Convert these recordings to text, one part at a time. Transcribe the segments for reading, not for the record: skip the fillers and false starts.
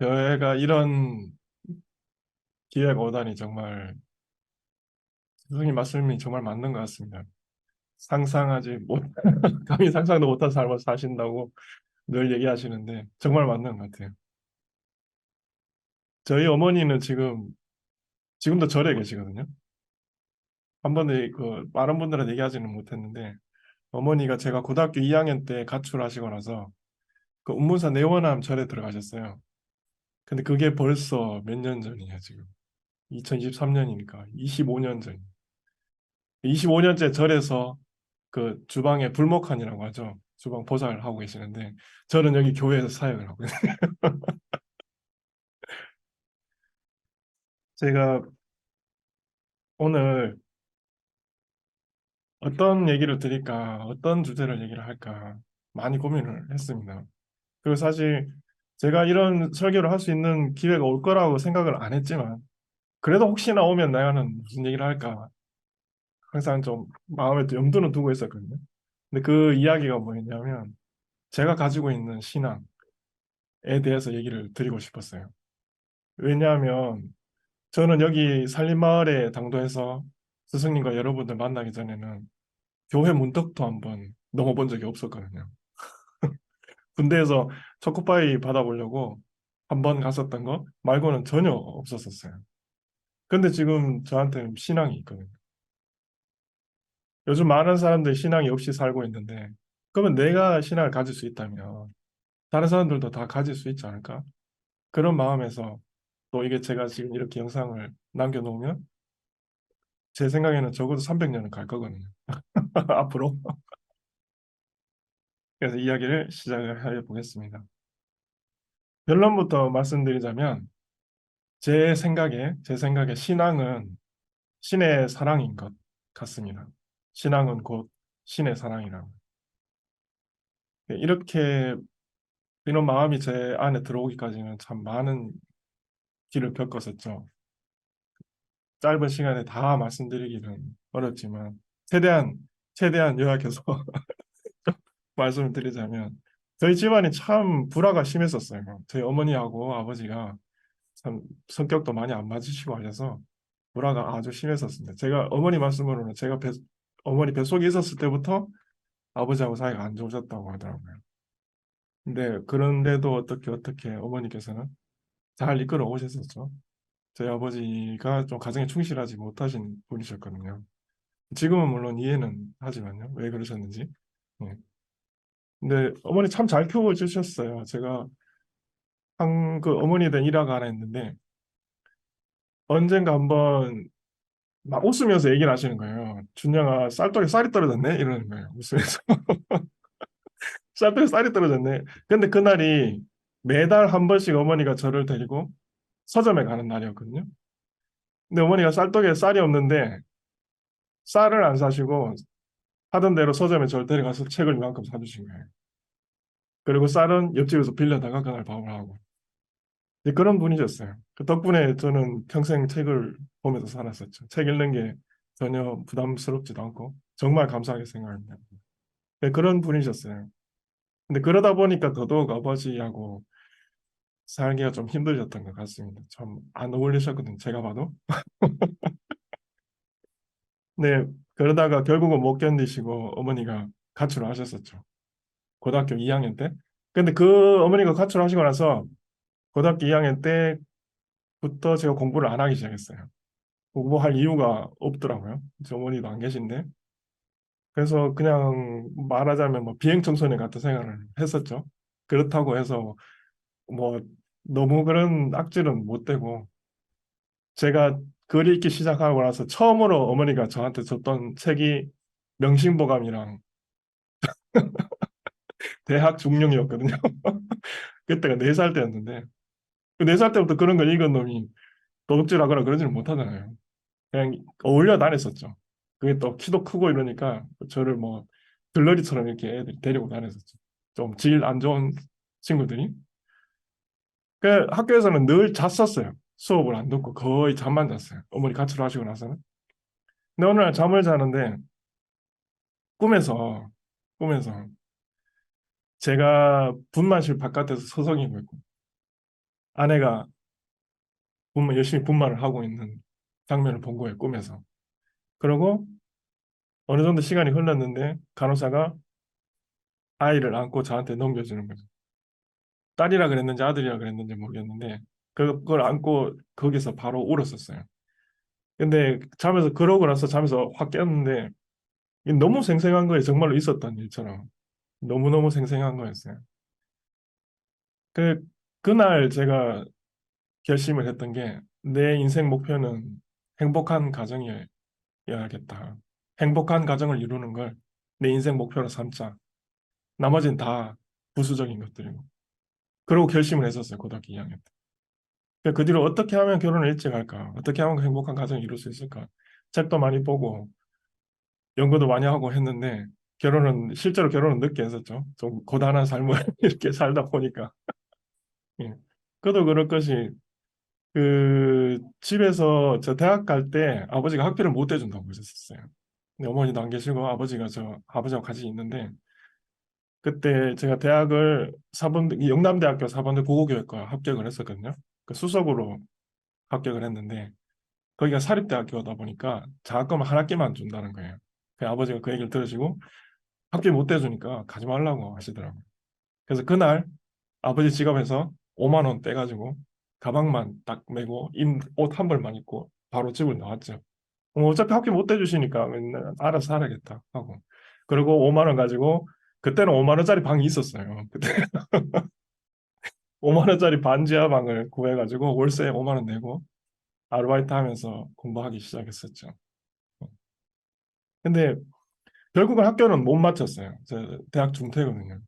여애가 이런 기회가 오다니 정말 스승님 말씀이 정말 맞는 것 같습니다. 상상하지 못, 감히 상상도 못한 삶을 사신다고 늘 얘기하시는데 정말 맞는 것 같아요. 저희 어머니는 지금도 절에 계시거든요. 한 번에 많은 분들한테 얘기하지는 못했는데 어머니가 제가 고등학교 2학년 때 가출하시고 나서 그 운문사 내원암 절에 들어가셨어요. 근데 그게 벌써 몇 년 전이에요, 지금. 2023년이니까 25년 전. 25년째 절에서 그 주방에 불목한이라고 하죠. 주방 보살을 하고 계시는데 저는 여기 교회에서 사역을 하고 있어요. 제가 오늘 어떤 얘기를 드릴까, 어떤 주제를 얘기를 할까 많이 고민을 했습니다. 그리고 사실 제가 이런 설교를 할 수 있는 기회가 올 거라고 생각을 안 했지만 그래도 혹시나 오면 나는 무슨 얘기를 할까 항상 좀 마음에 또 염두는 두고 있었거든요. 근데 그 이야기가 뭐였냐면 제가 가지고 있는 신앙에 대해서 얘기를 드리고 싶었어요. 왜냐하면 저는 여기 산림마을의 당도에서 스승님과 여러분들 만나기 전에는 교회 문턱도 한번 넘어본 적이 없었거든요. 군대에서 초코파이 받아보려고 한 번 갔었던 거 말고는 전혀 없었었어요. 근데 지금 저한테는 신앙이 있거든요. 요즘 많은 사람들이 신앙이 없이 살고 있는데 그러면 내가 신앙을 가질 수 있다면 다른 사람들도 다 가질 수 있지 않을까? 그런 마음에서 또 이게 제가 지금 이렇게 영상을 남겨놓으면 제 생각에는 적어도 300년은 갈 거거든요. 앞으로. 그래서 이야기를 시작을 해 보겠습니다. 결론부터 말씀드리자면 제 생각에 신앙은 신의 사랑인 것 같습니다. 신앙은 곧 신의 사랑이라고. 이렇게 이런 마음이 제 안에 들어오기까지는 참 많은 길을 겪었었죠. 짧은 시간에 다 말씀드리기는 어렵지만 최대한 요약해서 말씀을 드리자면 저희 집안이 참 불화가 심했었어요. 저희 어머니하고 아버지가 참 성격도 많이 안 맞으시고 하셔서 불화가 아주 심했었습니다. 제가 어머니 말씀으로는 어머니 뱃속에 있었을 때부터 아버지하고 사이가 안 좋으셨다고 하더라고요. 근데 그런데도 어떻게 어머니께서는 잘 이끌어 오셨었죠. 저희 아버지가 좀 가정에 충실하지 못하신 분이셨거든요. 지금은 물론 이해는 하지만요. 왜 그러셨는지. 네. 근데 어머니 참 잘 키워주셨어요. 제가 그 어머니에 대한 일화가 하나 있는데 언젠가 한번 막 웃으면서 얘기를 하시는 거예요. 준영아, 쌀떡에 쌀이 떨어졌네? 이러는 거예요. 웃으면서. 쌀떡에 쌀이 떨어졌네. 근데 그날이 매달 한 번씩 어머니가 저를 데리고 서점에 가는 날이었거든요. 근데 어머니가 쌀떡에 쌀이 없는데 쌀을 안 사시고 하던 대로 서점에 저를 데려가서 책을 이만큼 사주신 거예요. 그리고 쌀은 옆집에서 빌려다가 그날 밥을 하고. 이제 그런 분이셨어요. 그 덕분에 저는 평생 책을 보면서 살았었죠. 책 읽는 게 전혀 부담스럽지도 않고 정말 감사하게 생각합니다. 네, 그런 분이셨어요. 근데 그러다 보니까 더더욱 아버지하고 살기가 좀 힘들었던 것 같습니다. 참 안 어울리셨거든요. 제가 봐도. 네, 그러다가 결국은 못 견디시고 어머니가 가출을 하셨었죠. 고등학교 2학년 때. 근데 그 어머니가 가출하시고 나서 고등학교 2학년 때부터 제가 공부를 안 하기 시작했어요. 공부할 이유가 없더라고요. 저 어머니도 안 계신데. 그래서 그냥 말하자면 뭐 비행 청소년 같은 생활을 했었죠. 그렇다고 해서 뭐 너무 그런 악질은 못 되고 제가 글 읽기 시작하고 나서 처음으로 어머니가 저한테 줬던 책이 명심보감이랑 대학 중령이었거든요. 그때가 4살 때였는데 그 4살 때부터 그런 걸 읽은 놈이 도둑질하거나 그러지는 못하잖아요. 그냥 어울려 다녔었죠. 그게 또 키도 크고 이러니까 저를 뭐 들러리처럼 이렇게 애들이 데리고 다녔었죠. 좀 질 안 좋은 친구들이. 그 학교에서는 늘 잤었어요. 수업을 안 듣고 거의 잠만 잤어요. 어머니 가출을 하시고 나서는. 근데 어느 날 잠을 자는데 꿈에서 꿈에서 제가 분만실 바깥에서 서성이고 있고 아내가 열심히 분말을 하고 있는 장면을 본 거예요, 꿈에서. 그러고 어느 정도 시간이 흘렀는데 간호사가 아이를 안고 저한테 넘겨주는 거죠. 딸이라 그랬는지 아들이라 그랬는지 모르겠는데 그걸 안고 거기서 바로 울었었어요. 근데 잠에서 그러고 나서 잠에서 확 깼는데 이게 너무 생생한 거예요. 정말로 있었던 일처럼. 너무너무 생생한 거였어요. 그, 그날 제가 결심을 했던 게 내 인생 목표는 행복한 가정이어야겠다. 행복한 가정을 이루는 걸 내 인생 목표로 삼자. 나머지는 다 부수적인 것들이고. 그러고 결심을 했었어요. 고등학교 2학년 때. 그 뒤로 어떻게 하면 결혼을 일찍 할까? 어떻게 하면 행복한 가정을 이룰 수 있을까? 책도 많이 보고 연구도 많이 하고 했는데 실제로 결혼은 늦게 했었죠. 좀 고단한 삶을 이렇게 살다 보니까. 예. 그도 그럴 것이 집에서 저 대학 갈 때 아버지가 학비를 못 대준다고 그러셨어요. 근데 어머니도 안 계시고 아버지하고 같이 있는데 그때 제가 대학을 영남대학교 사범대 국어교육과 합격을 했었거든요. 그 수석으로 합격을 했는데 거기가 사립대학교다 보니까 장학금 한 학기만 준다는 거예요. 그 아버지가 그 얘기를 들으시고 학비 못 대주니까 가지 말라고 하시더라고요. 그래서 그날 아버지 지갑에서 5만 원 떼가지고 가방만 딱 메고 옷 한 벌만 입고 바로 집을 나왔죠. 어차피 학비 못 대주시니까 맨날 알아서 살아야겠다 하고. 그리고 5만 원 가지고 그때는 5만 원짜리 방이 있었어요. 그때 5만 원짜리 반지하 방을 구해가지고 월세 5만 원 내고 아르바이트 하면서 공부하기 시작했었죠. 근데 결국은 학교는 못 마쳤어요. 저 대학 중퇴거든요.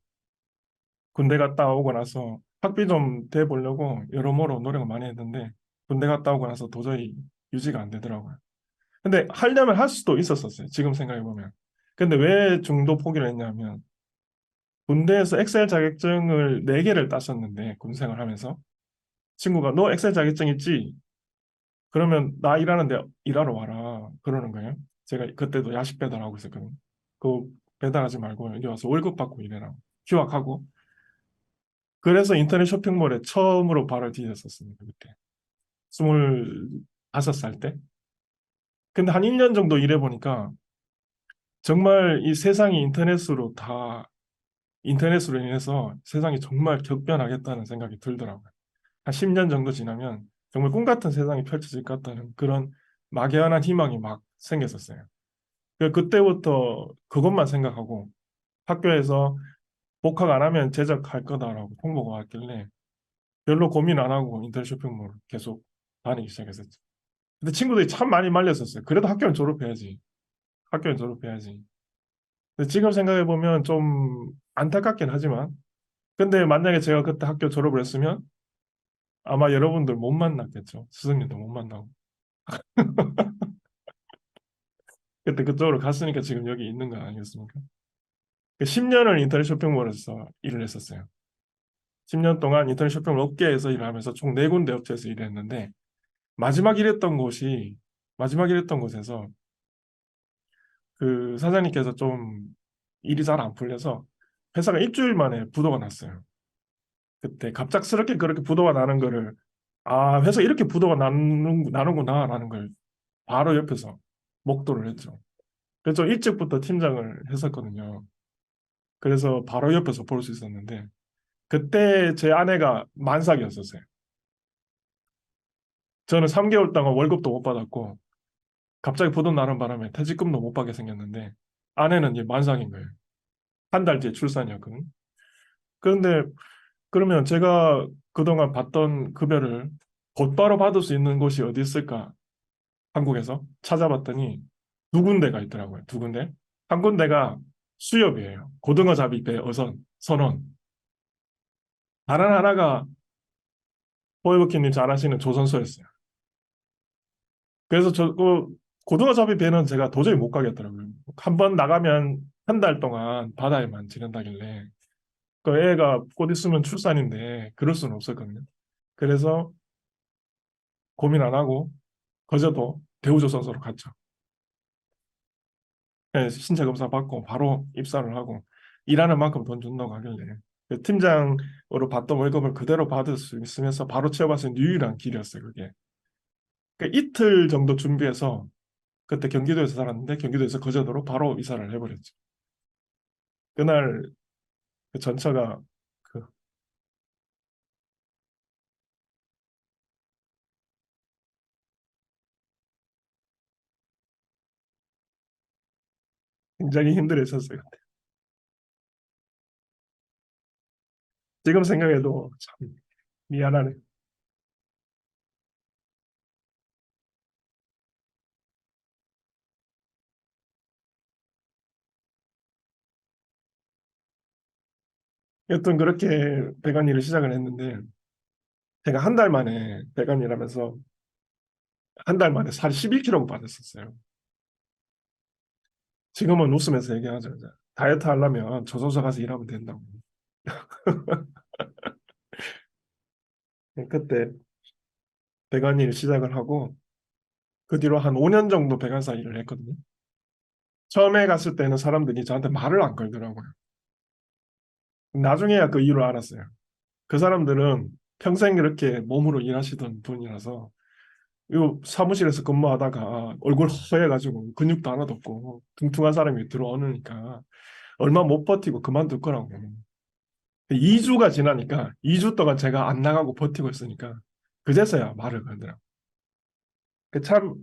군대 갔다 오고 나서 학비 좀 대보려고 여러모로 노력을 많이 했는데 군대 갔다 오고 나서 도저히 유지가 안 되더라고요. 근데 하려면 할 수도 있었었어요. 지금 생각해 보면. 근데 왜 중도 포기를 했냐면 군대에서 엑셀 자격증을 4개를 땄었는데 군 생활하면서 친구가 너 엑셀 자격증 있지? 그러면 나 일하는데 일하러 와라 그러는 거예요. 제가 그때도 야식 배달하고 있었거든요. 그 배달하지 말고 여기 와서 월급 받고 일해라. 휴학하고. 그래서 인터넷 쇼핑몰에 처음으로 발을 디뎠었습니다. 그때. 25살 때. 근데 한 1년 정도 일해보니까 정말 이 세상이 인터넷으로 인해서 세상이 정말 격변하겠다는 생각이 들더라고요. 한 10년 정도 지나면 정말 꿈 같은 세상이 펼쳐질 것 같다는 그런 막연한 희망이 막 생겼었어요. 그때부터 그것만 생각하고 학교에서 복학 안 하면 제적할 거다라고 통보가 왔길래 별로 고민 안 하고 인터넷 쇼핑몰 계속 다니기 시작했었죠. 근데 친구들이 참 많이 말렸었어요. 그래도 학교는 졸업해야지. 학교는 졸업해야지. 근데 지금 생각해 보면 좀 안타깝긴 하지만 근데 만약에 제가 그때 학교 졸업을 했으면 아마 여러분들 못 만났겠죠. 스승님도 못 만나고. 그때 그쪽으로 갔으니까 지금 여기 있는 거 아니겠습니까? 10년을 인터넷 쇼핑몰에서 일을 했었어요. 10년 동안 인터넷 쇼핑몰 업계에서 일을 하면서 총 4군데 업체에서 일을 했는데 마지막 일했던 곳이 마지막 일했던 곳에서 그 사장님께서 좀 일이 잘 안 풀려서 회사가 일주일 만에 부도가 났어요. 그때 갑작스럽게 그렇게 부도가 나는 거를 회사 이렇게 부도가 나는구나라는 걸 바로 옆에서 목도를 했죠. 그래서 일찍부터 팀장을 했었거든요. 그래서 바로 옆에서 볼 수 있었는데 그때 제 아내가 만삭이었었어요. 저는 3개월 동안 월급도 못 받았고 갑자기 부도 나는 바람에 퇴직금도 못 받게 생겼는데 아내는 이제 만삭인 거예요. 한 달 뒤에 출산이었거든요. 그런데 그러면 제가 그동안 받던 급여를 곧바로 받을 수 있는 곳이 어디 있을까? 한국에서 찾아봤더니 두 군데가 있더라고요. 두 군데. 한 군데가 수협이에요. 고등어 잡이 배 어선 선원. 다른 하나가 호이버키님 잘 아시는 조선소였어요. 그래서 고등어 잡이 배는 제가 도저히 못 가겠더라고요. 한 번 나가면 한 달 동안 바다에만 지낸다길래 그 애가 곧 있으면 출산인데 그럴 수는 없었거든요. 그래서 고민 안 하고 거저도 대우조선소로 갔죠. 네, 신체 검사 받고 바로 입사를 하고 일하는 만큼 돈 준다고 하길래 그 팀장으로 받던 월급을 그대로 받을 수 있으면서 바로 취업할 수 있는 유일한 길이었어요, 그게. 그 이틀 정도 준비해서 그때 경기도에서 살았는데 경기도에서 거제도로 바로 이사를 해버렸죠. 그날 그 전처가 그 굉장히 힘들었었어요. 그때. 지금 생각해도 참 미안하네. 여튼 그렇게 배관 일을 시작을 했는데 제가 한 달 만에 배관 일하면서 한 달 만에 살 11kg 빠졌었어요. 지금은 웃으면서 얘기하죠. 이제. 다이어트 하려면 조선소 가서 일하면 된다고. 그때 배관 일 시작을 하고 그 뒤로 한 5년 정도 배관사 일을 했거든요. 처음에 갔을 때는 사람들이 저한테 말을 안 걸더라고요. 나중에야 그 이유를 알았어요. 그 사람들은 평생 그렇게 몸으로 일하시던 분이라서 이 사무실에서 근무하다가 얼굴 허해가지고 근육도 하나도 없고 뚱뚱한 사람이 들어오니까 얼마 못 버티고 그만둘 거라고. 2주가 지나니까 2주 동안 제가 안 나가고 버티고 있으니까 그제서야 말을 걸더라고요. 참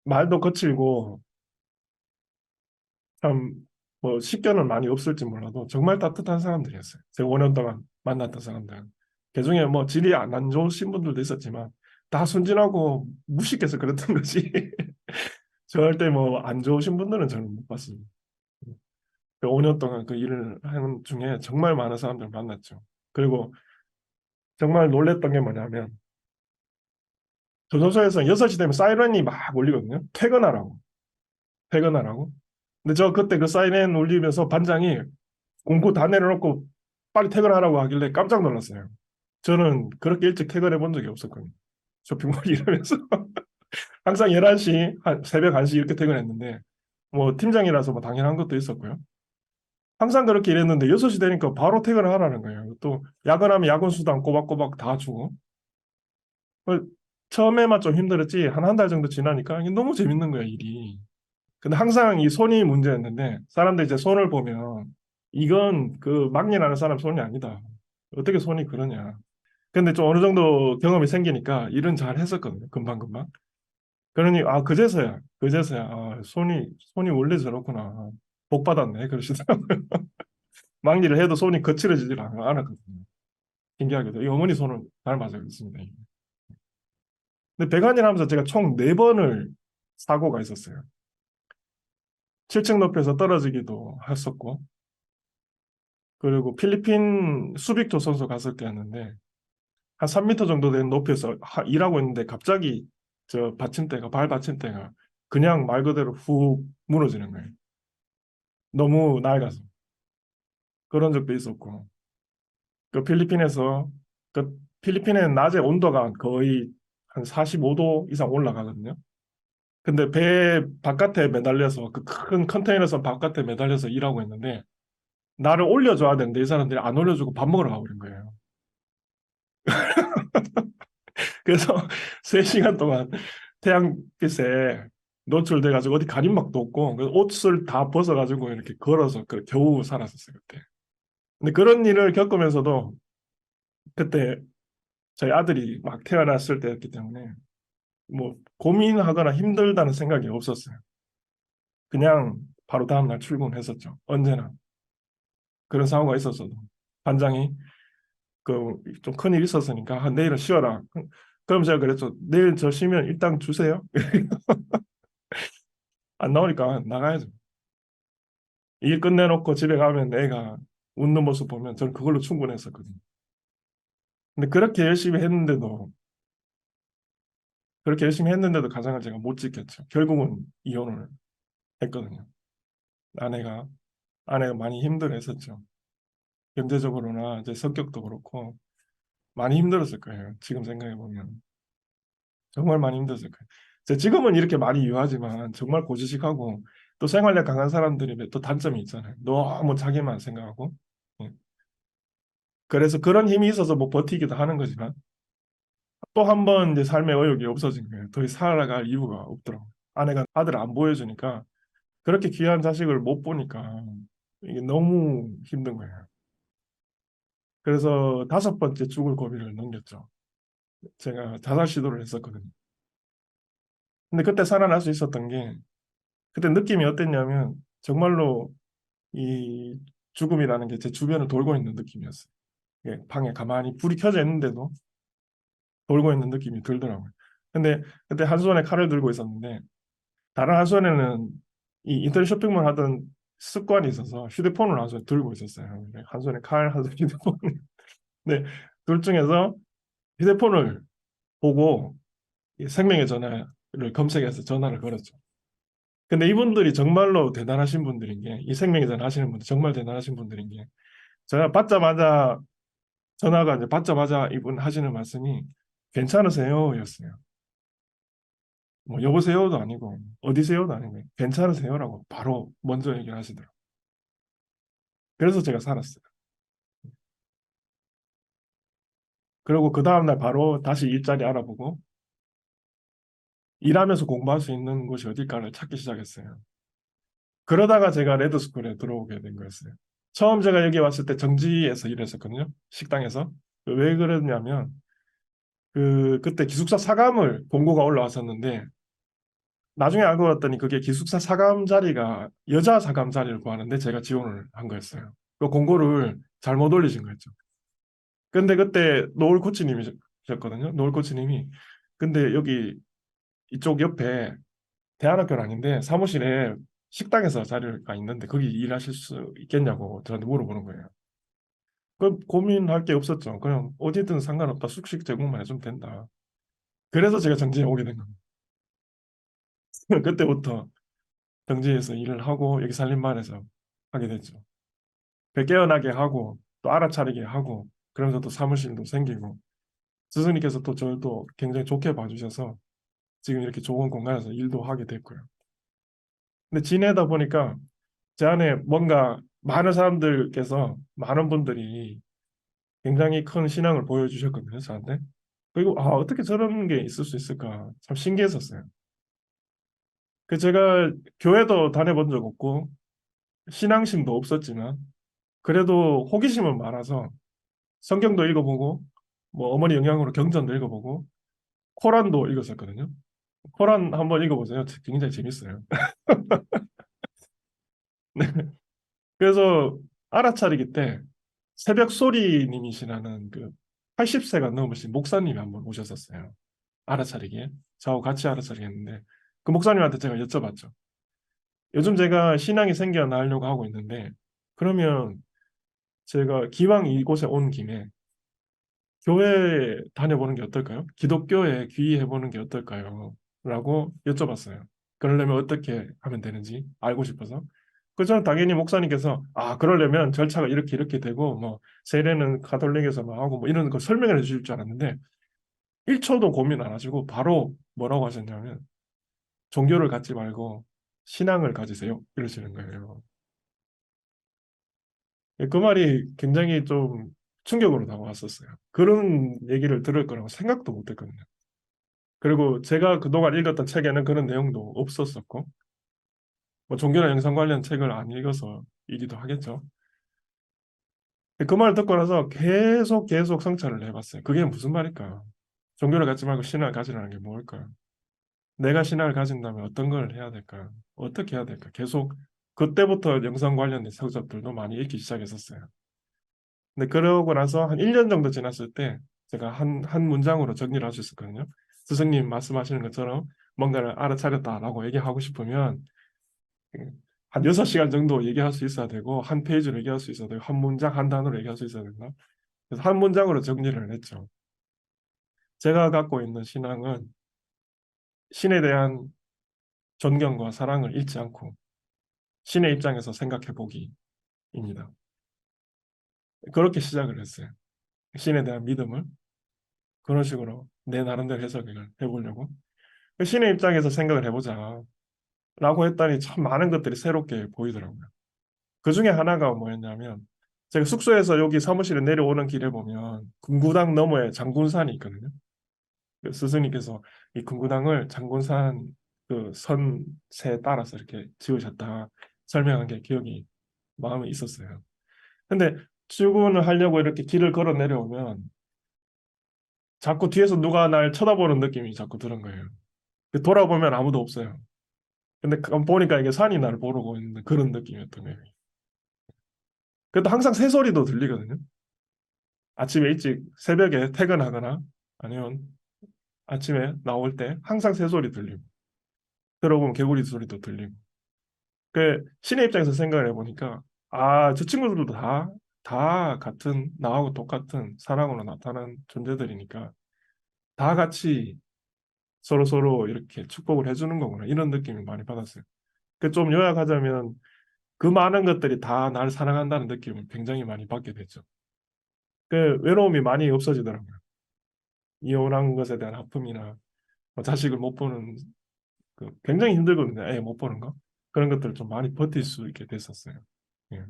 말도 거칠고 참 뭐 식견은 많이 없을지 몰라도 정말 따뜻한 사람들이었어요. 제가 5년 동안 만났던 사람들은. 그중에 뭐 질이 안 좋으신 분들도 있었지만 다 순진하고 무식해서 그랬던 거지. 절대 뭐 안 좋으신 분들은 저는 못 봤습니다. 그 5년 동안 그 일을 하는 중에 정말 많은 사람들을 만났죠. 그리고 정말 놀랬던 게 뭐냐면 조선소에서 6시 되면 사이렌이 막 울리거든요. 퇴근하라고. 퇴근하라고. 근데 저 그때 그 사이렌 울리면서 반장이 공고 다 내려놓고 빨리 퇴근하라고 하길래 깜짝 놀랐어요. 저는 그렇게 일찍 퇴근해 본 적이 없었거든요. 쇼핑몰 일하면서 항상 11시, 새벽 1시 이렇게 퇴근했는데 뭐 팀장이라서 뭐 당연한 것도 있었고요. 항상 그렇게 일했는데 6시 되니까 바로 퇴근을 하라는 거예요. 또 야근하면 야근 수당 꼬박꼬박 다 주고. 어, 처음에만 좀 힘들었지 한 달 정도 지나니까 이게 너무 재밌는 거야, 일이. 근데 항상 이 손이 문제였는데 사람들이 이제 손을 보면 이건 그 막일하는 사람 손이 아니다. 어떻게 손이 그러냐. 근데 좀 어느 정도 경험이 생기니까 일은 잘 했었거든요. 금방금방. 그러니 그제서야 손이 원래 저렇구나. 복 받았네 그러시더라고요. 막일을 해도 손이 거칠어지질 않았거든요. 신기하게도 이 어머니 손은 닮아서 그렇습니다. 근데 배관일 하면서 제가 총 4번을 사고가 있었어요. 7층 높이에서 떨어지기도 했었고 그리고 필리핀 수빅조 선수 갔을 때였는데 한 3m 정도 된 높이에서 일하고 있는데 갑자기 저 받침대가 발 받침대가 그냥 말 그대로 훅 무너지는 거예요. 너무 낡아서 그런 적도 있었고 그 필리핀에서 그 필리핀에는 낮에 온도가 거의 한 45도 이상 올라가거든요. 근데 배 바깥에 매달려서 그 큰 컨테이너선 바깥에 매달려서 일하고 있는데 나를 올려줘야 되는데 이 사람들이 안 올려주고 밥 먹으러 가버린 거예요. 그래서 3시간 동안 태양빛에 노출돼가지고 어디 가림막도 없고 그 옷을 다 벗어가지고 이렇게 걸어서 겨우 살았었어요 그때. 근데 그런 일을 겪으면서도 그때 저희 아들이 막 태어났을 때였기 때문에 뭐 고민하거나 힘들다는 생각이 없었어요. 그냥 바로 다음날 출근했었죠. 언제나 그런 사고가 있었어도 반장이 그 좀 큰 일 있었으니까 내일은 쉬어라. 그럼 제가 그랬죠. 내일 저 쉬면 일당 주세요. 안 나오니까 나가야죠. 일 끝내놓고 집에 가면 애가 웃는 모습 보면 저는 그걸로 충분했었거든요. 근데 그렇게 열심히 했는데도 가장을 제가 못 지켰죠. 결국은 이혼을 했거든요. 아내가 아내가 많이 힘들어했었죠. 경제적으로나 이제 성격도 그렇고 많이 힘들었을 거예요. 지금 생각해 보면 정말 많이 힘들었을 거예요. 지금은 이렇게 많이 유하지만 정말 고지식하고 또 생활력 강한 사람들이 또 단점이 있잖아요. 너무 자기만 생각하고 예. 그래서 그런 힘이 있어서 뭐 버티기도 하는 거지만 또 한 번 이제 삶의 의욕이 없어진 거예요. 더 이상 살아갈 이유가 없더라고요. 아내가 아들을 안 보여주니까 그렇게 귀한 자식을 못 보니까 이게 너무 힘든 거예요. 그래서 다섯 번째 죽을 고비를 넘겼죠. 제가 자살 시도를 했었거든요. 근데 그때 살아날 수 있었던 게 그때 느낌이 어땠냐면 정말로 이 죽음이라는 게 제 주변을 돌고 있는 느낌이었어요. 예, 방에 가만히 불이 켜져 있는데도 돌고 있는 느낌이 들더라고요. 근데 그때 한 손에 칼을 들고 있었는데 다른 한 손에는 이 인터넷 쇼핑몰 하던 습관이 있어서 휴대폰을 한 손에 들고 있었어요. 한 손에 칼, 한 손에 휴대폰. 네, 둘 중에서 휴대폰을 보고 이 생명의 전화를 검색해서 전화를 걸었죠. 근데 이분들이 정말로 대단하신 분들인 게, 이 생명의 전화 하시는 분들 정말 대단하신 분들인 게, 제가 받자마자 전화가 이제 받자마자 이분 하시는 말씀이 괜찮으세요? 였어요. 뭐 여보세요도 아니고 어디세요도 아니고 괜찮으세요라고 바로 먼저 얘기를 하시더라고요. 그래서 제가 살았어요. 그리고 그 다음날 바로 다시 일자리 알아보고 일하면서 공부할 수 있는 곳이 어딜까를 찾기 시작했어요. 그러다가 제가 레드스쿨에 들어오게 된 거였어요. 처음 제가 여기 왔을 때 정지에서 일했었거든요. 식당에서. 왜 그러냐면 그때 기숙사 사감을 공고가 올라왔었는데 나중에 알고 봤더니 그게 기숙사 사감 자리가 여자 사감 자리를 구하는데 제가 지원을 한 거였어요. 그 공고를 잘못 올리신 거였죠. 근데 그때 노을 코치님이셨거든요. 노을 코치님이 근데 여기 이쪽 옆에 대안학교는 아닌데 사무실에 식당에서 자리가 있는데 거기 일하실 수 있겠냐고 저한테 물어보는 거예요. 그 고민할 게 없었죠. 그냥 어디든 상관없다. 숙식 제공만 해주면 된다. 그래서 제가 정지에 오게 된 겁니다. 그때부터 정지에서 일을 하고 여기 살림반에서 하게 됐죠. 깨어나게 하고 또 알아차리게 하고 그러면서 또 사무실도 생기고 스승님께서 또 저를 또 굉장히 좋게 봐주셔서 지금 이렇게 좋은 공간에서 일도 하게 됐고요. 근데 지내다 보니까 제 안에 뭔가 많은 사람들께서 많은 분들이 굉장히 큰 신앙을 보여주셨거든요, 저한테. 그리고 어떻게 저런 게 있을 수 있을까 참 신기했었어요. 그 제가 교회도 다녀본 적 없고 신앙심도 없었지만 그래도 호기심은 많아서 성경도 읽어보고 뭐 어머니 영향으로 경전도 읽어보고 코란도 읽었었거든요. 코란 한번 읽어보세요. 굉장히 재밌어요. 네. 그래서 알아차리기 때 새벽 소리님이시라는 그 80세가 넘으신 목사님이 한번 오셨었어요. 알아차리기에. 저하고 같이 알아차리기 했는데 그 목사님한테 제가 여쭤봤죠. 요즘 제가 신앙이 생겨나려고 하고 있는데 그러면 제가 기왕 이곳에 온 김에 교회 다녀보는 게 어떨까요? 기독교에 귀의해보는 게 어떨까요? 라고 여쭤봤어요. 그러려면 어떻게 하면 되는지 알고 싶어서. 그 저는 당연히 목사님께서 그러려면 절차가 이렇게 이렇게 되고 뭐 세례는 가톨릭에서만 하고 뭐 이런 거 설명을 해주실 줄 알았는데 1초도 고민 안 하시고 바로 뭐라고 하셨냐면 종교를 갖지 말고 신앙을 가지세요. 이러시는 거예요. 그 말이 굉장히 좀 충격으로 다가왔었어요. 그런 얘기를 들을 거라고 생각도 못 했거든요. 그리고 제가 그동안 읽었던 책에는 그런 내용도 없었었고, 뭐 종교나 영상 관련 책을 안 읽어서이기도 하겠죠. 그 말을 듣고 나서 계속 성찰을 해봤어요. 그게 무슨 말일까? 종교를 갖지 말고 신앙을 가지라는 게 뭘까? 내가 신앙을 가진다면 어떤 걸 해야 될까? 어떻게 해야 될까? 계속 그때부터 영상 관련된 서적들도 많이 읽기 시작했었어요. 근데 그러고 나서 한 1년 정도 지났을 때 제가 한 문장으로 정리를 할 수 있었거든요. 스승님 말씀하시는 것처럼 뭔가를 알아차렸다라고 얘기하고 싶으면 한 6시간 정도 얘기할 수 있어야 되고 한 페이지로 얘기할 수 있어야 되고 한 문장 한 단어로 얘기할 수 있어야 된다. 그래서 한 문장으로 정리를 했죠. 제가 갖고 있는 신앙은 신에 대한 존경과 사랑을 잃지 않고 신의 입장에서 생각해 보기입니다. 그렇게 시작을 했어요. 신에 대한 믿음을 그런 식으로 내 나름대로 해석을 해보려고. 신의 입장에서 생각을 해보자. 라고 했더니 참 많은 것들이 새롭게 보이더라고요. 그 중에 하나가 뭐였냐면 제가 숙소에서 여기 사무실에 내려오는 길에 보면 금구당 너머에 장군산이 있거든요. 그 스승님께서 이 금구당을 장군산 그 선세에 따라서 이렇게 지으셨다 설명한 게 기억이 마음에 있었어요. 근데 출근을 하려고 이렇게 길을 걸어 내려오면 자꾸 뒤에서 누가 날 쳐다보는 느낌이 자꾸 드는 거예요. 돌아보면 아무도 없어요. 근데 보니까 이게 산이 날 보고 있는 그런 느낌이었던 거예요. 그래도 항상 새소리도 들리거든요. 아침에 일찍 새벽에 퇴근하거나 아니면 아침에 나올 때 항상 새소리 들리고 들어보면 개구리 소리도 들리고 그 신의 입장에서 생각을 해보니까 아, 저 친구들도 다 같은 나하고 똑같은 사랑으로 나타난 존재들이니까 다 같이 서로 서로 이렇게 축복을 해주는 거구나 이런 느낌을 많이 받았어요. 그 좀 요약하자면 그 많은 것들이 다 날 사랑한다는 느낌을 굉장히 많이 받게 됐죠. 그 외로움이 많이 없어지더라고요. 이혼한 것에 대한 아픔이나 뭐 자식을 못 보는 그 굉장히 힘들거든요. 애 못 보는 거 그런 것들을 좀 많이 버틸 수 있게 됐었어요. 예.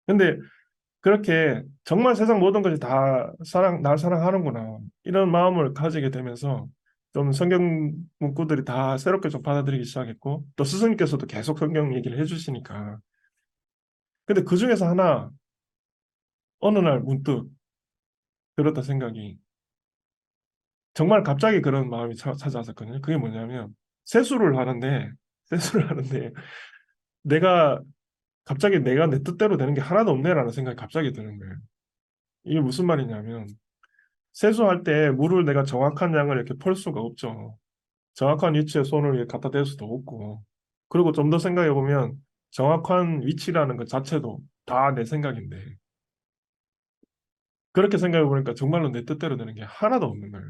근데 그렇게 정말 세상 모든 것이 다 날 사랑하는구나 이런 마음을 가지게 되면서 좀 성경 문구들이 다 새롭게 좀 받아들이기 시작했고 또 스승님께서도 계속 성경 얘기를 해주시니까 근데 그 중에서 하나 어느 날 문득 들었던 생각이 정말 갑자기 그런 마음이 찾아왔었거든요. 그게 뭐냐면 세수를 하는데 세수를 하는데 내가 갑자기 내가 내 뜻대로 되는 게 하나도 없네라는 생각이 갑자기 드는 거예요. 이게 무슨 말이냐면 세수할 때 물을 내가 정확한 양을 이렇게 펄 수가 없죠. 정확한 위치에 손을 이렇게 갖다 댈 수도 없고. 그리고 좀 더 생각해 보면 정확한 위치라는 것 자체도 다 내 생각인데 그렇게 생각해 보니까 정말로 내 뜻대로 되는 게 하나도 없는 거예요.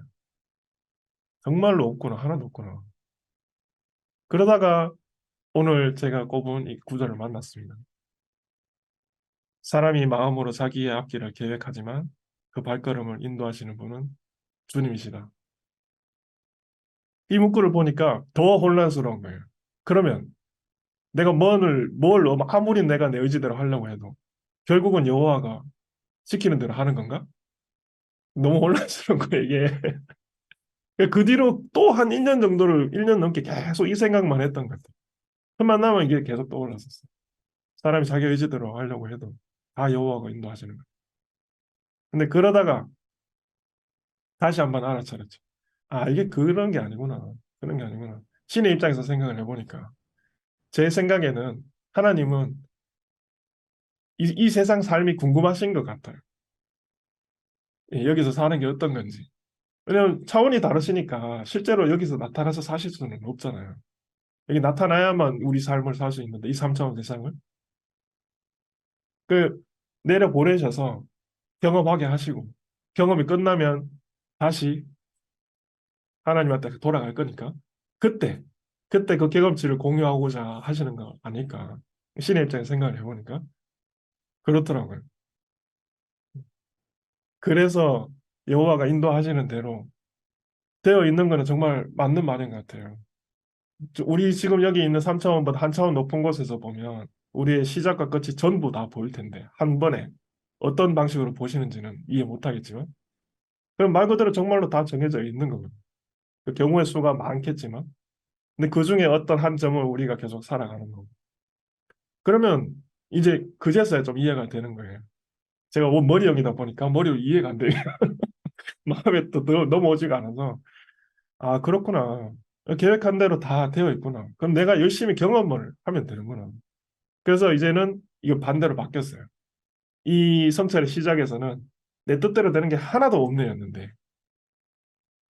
정말로 없구나 하나도 없구나. 그러다가 오늘 제가 꼽은 이 구절을 만났습니다. 사람이 마음으로 자기의 앞길을 계획하지만 그 발걸음을 인도하시는 분은 주님이시다. 이 문구를 보니까 더 혼란스러운 거예요. 그러면 내가 아무리 내가 내 의지대로 하려고 해도 결국은 여호와가 시키는 대로 하는 건가? 너무 혼란스러운 거예요, 이게. 그 뒤로 또 한 1년 정도를 1년 넘게 계속 이 생각만 했던 것 같아요. 틈만 나면 이게 계속 떠올랐었어요. 사람이 자기 의지대로 하려고 해도 다 여호와가 인도하시는 거예요. 근데 그러다가 다시 한번 알아차렸죠. 아, 이게 그런 게 아니구나. 그런 게 아니구나. 신의 입장에서 생각을 해보니까 제 생각에는 하나님은 이 세상 삶이 궁금하신 것 같아요. 예, 여기서 사는 게 어떤 건지. 왜냐면 차원이 다르시니까 실제로 여기서 나타나서 사실 수는 없잖아요. 여기 나타나야만 우리 삶을 살 수 있는데 이 3차원 세상을 그 내려 보내셔서 경험하게 하시고 경험이 끝나면 다시 하나님한테 돌아갈 거니까 그때 그때 그 경험치를 공유하고자 하시는 거 아닐까 신의 입장에서 생각을 해보니까 그렇더라고요. 그래서 여호와가 인도하시는 대로 되어 있는 거는 정말 맞는 말인 것 같아요. 우리 지금 여기 있는 3차원보다 한 차원 높은 곳에서 보면 우리의 시작과 끝이 전부 다 보일 텐데 한 번에 어떤 방식으로 보시는지는 이해 못하겠지만 그럼 말 그대로 정말로 다 정해져 있는 거거든요. 그 경우의 수가 많겠지만 근데 그 중에 어떤 한 점을 우리가 계속 살아가는 거고 그러면 이제 그제서야 좀 이해가 되는 거예요. 제가 머리형이다 보니까 머리로 이해가 안 돼요. 마음에 또 넘어오지가 않아서 아 그렇구나. 계획한 대로 다 되어 있구나. 그럼 내가 열심히 경험을 하면 되는구나. 그래서 이제는 이거 반대로 바뀌었어요. 이 성찰의 시작에서는 내 뜻대로 되는 게 하나도 없네였는데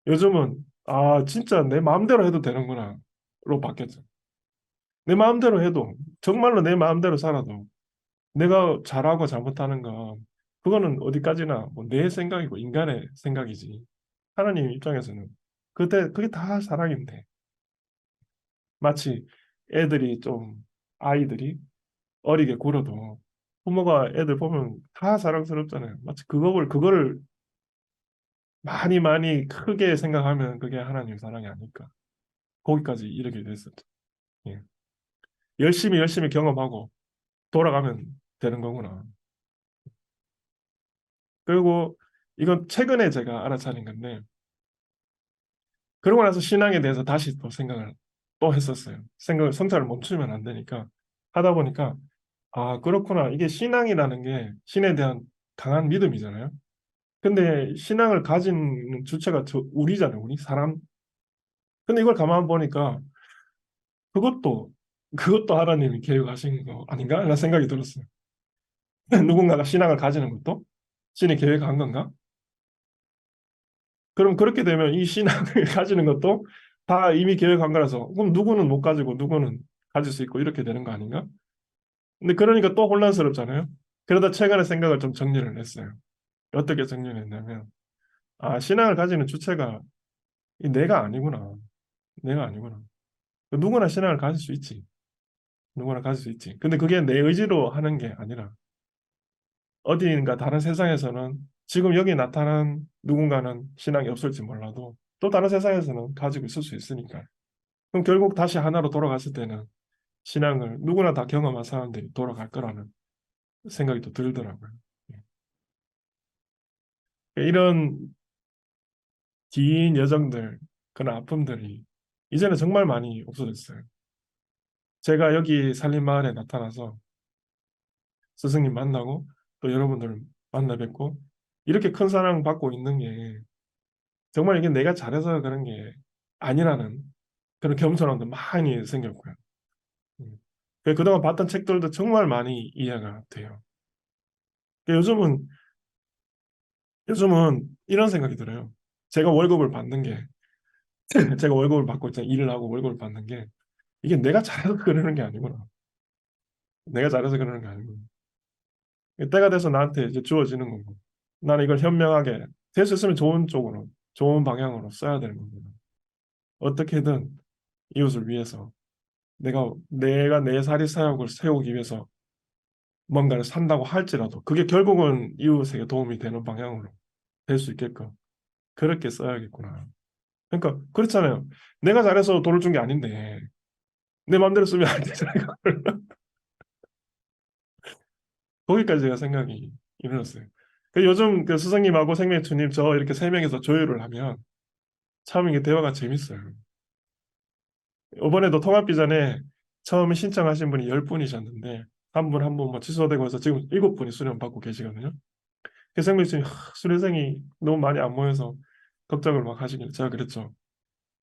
요즘은 아 진짜 내 마음대로 해도 되는구나로 바뀌었죠. 내 마음대로 해도 정말로 내 마음대로 살아도 내가 잘하고 잘못하는 건 그거는 어디까지나 뭐 내 생각이고 인간의 생각이지. 하나님 입장에서는 그때 그게 다 사랑인데 마치 애들이 좀 아이들이 어리게 굴어도 부모가 애들 보면 다 사랑스럽잖아요. 마치 그거를 많이 많이 크게 생각하면 그게 하나님 사랑이 아닐까. 거기까지 이르게 됐었죠. 예. 열심히 경험하고 돌아가면 되는 거구나. 그리고 이건 최근에 제가 알아차린 건데, 그러고 나서 신앙에 대해서 다시 또 생각을 또 했었어요. 생각을, 성찰을 멈추면 안 되니까 하다 보니까, 아, 그렇구나. 이게 신앙이라는 게 신에 대한 강한 믿음이잖아요. 근데 신앙을 가진 주체가 우리잖아요. 우리 사람. 근데 이걸 가만 보니까 그것도 그것도 하나님이 계획하신 거 아닌가? 라는 생각이 들었어요. 누군가가 신앙을 가지는 것도 신이 계획한 건가? 그럼 그렇게 되면 이 신앙을 가지는 것도 다 이미 계획한 거라서 그럼 누구는 못 가지고 누구는 가질 수 있고 이렇게 되는 거 아닌가? 근데 그러니까 또 혼란스럽잖아요. 그러다 최근에 생각을 좀 정리를 했어요. 어떻게 정리를 했냐면 아, 신앙을 가지는 주체가 이 내가 아니구나. 내가 아니구나. 누구나 신앙을 가질 수 있지. 누구나 가질 수 있지. 근데 그게 내 의지로 하는 게 아니라 어디인가 다른 세상에서는 지금 여기 나타난 누군가는 신앙이 없을지 몰라도 또 다른 세상에서는 가지고 있을 수 있으니까. 그럼 결국 다시 하나로 돌아갔을 때는 신앙을 누구나 다 경험한 사람들이 돌아갈 거라는 생각이 또 들더라고요. 이런 긴 여정들, 그런 아픔들이 이제는 정말 많이 없어졌어요. 제가 여기 산림마을에 나타나서 스승님 만나고 또 여러분들 만나 뵙고 이렇게 큰 사랑 받고 있는 게 정말 이게 내가 잘해서 그런 게 아니라는 그런 겸손함도 많이 생겼고요. 음. 그동안 봤던 책들도 정말 많이 이해가 돼요. 요즘은 요즘은 이런 생각이 들어요. 제가 월급을 받는 게 제가 월급을 받고 있잖아요. 일을 하고 월급을 받는 게 이게 내가 잘해서 그러는 게 아니구나. 내가 잘해서 그러는 게 아니구나. 때가 돼서 나한테 이제 주어지는 거고. 나는 이걸 현명하게 될 수 있으면 좋은 쪽으로, 좋은 방향으로 써야 되는 거구나. 어떻게든 이웃을 위해서 내가 내 사리 사욕을 세우기 위해서 뭔가를 산다고 할지라도 그게 결국은 이웃에게 도움이 되는 방향으로 될 수 있게끔 그렇게 써야겠구나. 그러니까 그렇잖아요. 내가 잘해서 돈을 준 게 아닌데 내 마음대로 쓰면 안 되잖아요. 거기까지 제가 생각이 이르렀어요. 요즘 그 스승님하고 생명추님 저 이렇게 세 명이서 조율을 하면 참 이게 대화가 재밌어요. 이번에도 통합비 전에 처음에 신청하신 분이 10분이셨는데 한 분 한 분 뭐 취소되고 해서 지금 7분이 수련 받고 계시거든요. 그 생명추님 수련생이 너무 많이 안 모여서 걱정을 막 하시길래 제가 그랬죠.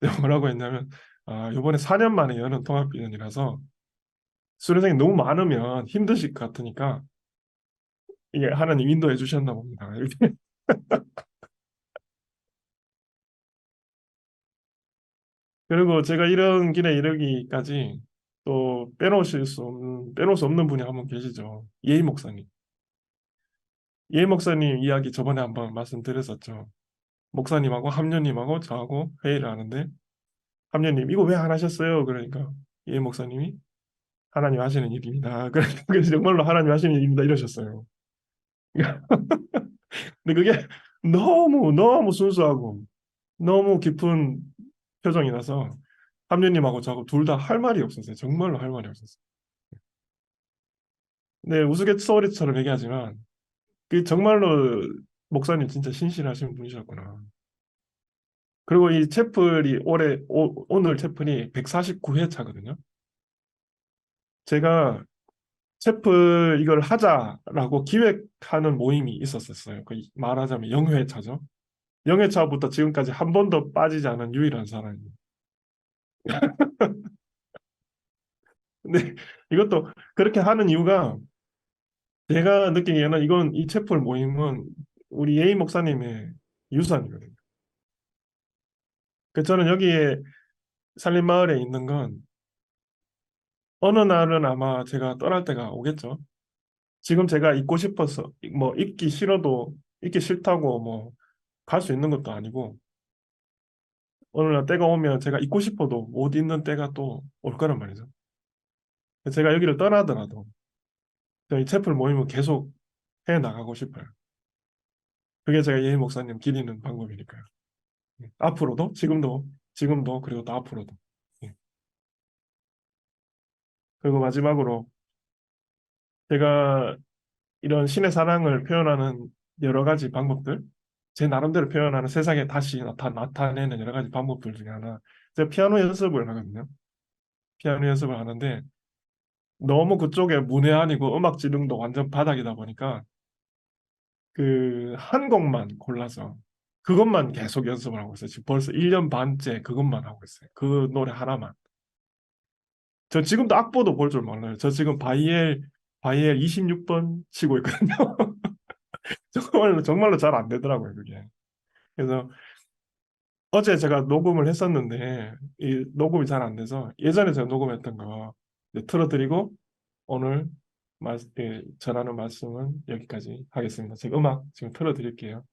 내가 뭐라고 했냐면 아, 이번에 4년 만에 여는 통합비전이라서 수련생이 너무 많으면 힘드실 것 같으니까 이게 하나님 인도해 주셨나 봅니다. 이렇게. 그리고 제가 이런 길에 이르기까지 또 빼놓을 수 없는 분이 한 분 계시죠. 예희 목사님. 예희 목사님 이야기 저번에 한번 말씀드렸었죠. 목사님하고 함녀님하고 저하고 회의를 하는데 함녀님 이거 왜 안 하셨어요? 그러니까 예희 목사님이 하나님 하시는 일입니다. 그래서 정말로 하나님 하시는 일입니다 이러셨어요. 근데 그게 너무 너무 순수하고 너무 깊은 표정이라서 함녀님하고 저하고 둘 다 할 말이 없었어요. 정말로 할 말이 없었어요. 네, 우스갯소리처럼 얘기하지만 그 정말로 목사님 진짜 신실하신 분이셨구나. 그리고 이 채플이 오늘 채플이 149회 차거든요. 제가 채플 이걸 하자라고 기획하는 모임이 있었었어요. 그 말하자면 영회차죠. 영회차부터 지금까지 한 번도 빠지지 않은 유일한 사람이에요. 근데 이것도 그렇게 하는 이유가 제가 느끼기에는 이건 이 채플 모임은 우리 예임 목사님의 유산이거든요. 저는 여기에 산림마을에 있는 건 어느 날은 아마 제가 떠날 때가 오겠죠. 지금 제가 있고 싶어서 뭐 있기 싫어도 있기 싫다고 뭐 갈 수 있는 것도 아니고 어느 날 때가 오면 제가 있고 싶어도 못 있는 때가 또 올 거란 말이죠. 제가 여기를 떠나더라도 저희 채플 모임은 계속 해 나가고 싶어요. 그게 제가 예임 목사님 기리는 방법이니까요. 앞으로도 지금도 그리고 또 앞으로도. 예. 그리고 마지막으로 제가 이런 신의 사랑을 표현하는 여러 가지 방법들, 제 나름대로 표현하는 세상에 다시 나타내는 여러 가지 방법들 중에 하나, 제가 피아노 연습을 하거든요. 피아노 연습을 하는데 너무 그쪽에 문외한이고 음악 지능도 완전 바닥이다 보니까 그 한 곡만 골라서 그것만 계속 연습을 하고 있어요. 지금 벌써 1년 반째 그것만 하고 있어요. 그 노래 하나만. 저 지금도 악보도 볼 줄 몰라요. 저 지금 바이엘 26번 치고 있거든요. 정말로 잘 안 되더라고요, 그게. 그래서 어제 제가 녹음을 했었는데 이 녹음이 잘 안 돼서 예전에 제가 녹음했던 거 이제 틀어드리고 오늘 전하는 말씀은 여기까지 하겠습니다. 제가 음악 지금 틀어드릴게요.